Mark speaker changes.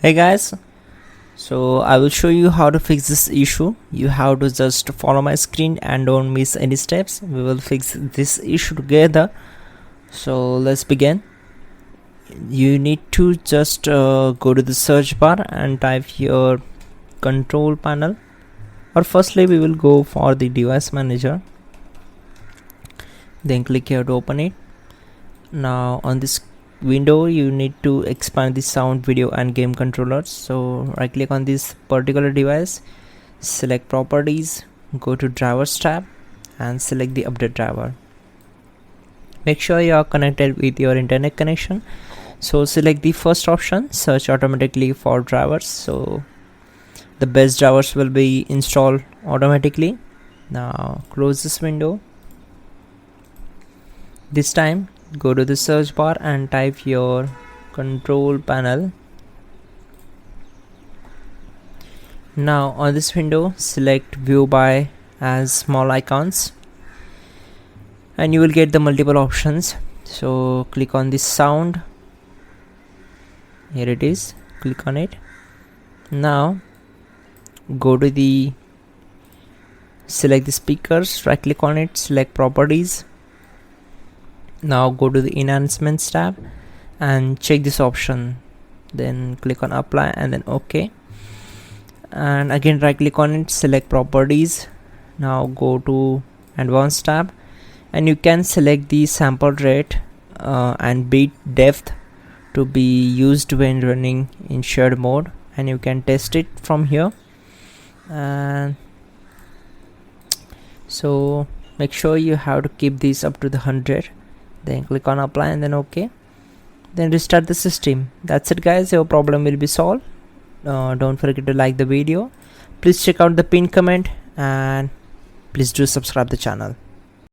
Speaker 1: Hey guys, so I will show you how to fix this issue. You have to just follow my screen and don't miss any steps. We will fix this issue together. So let's begin. You need to just go to the search bar and type your control panel, or firstly we will go for the device manager, then click here to open it. Now on this window you need to expand the sound, video and game controllers. So right click on this particular device, select properties, go to drivers tab and select the update driver. Make sure you are connected with your internet connection. So select the first option, search automatically for drivers. So the best drivers will be installed automatically. Now close this window. This time go to the search bar and type your control panel. Now on this window select view by as small icons and you will get the multiple options. So click on this sound, here it is, click on it. Now go to the select the speakers, right click on it, select properties. Now go to the enhancements tab and check this option, then click on apply and then OK, and again right click on it, select properties. Now go to advanced tab and you can select the sample rate and bit depth to be used when running in shared mode, and you can test it from here. And so make sure you have to keep this up to the 100, then click on apply and then OK, then restart the system. That's it guys, your problem will be solved. Don't forget to like the video, please check out the pinned comment and please do subscribe the channel.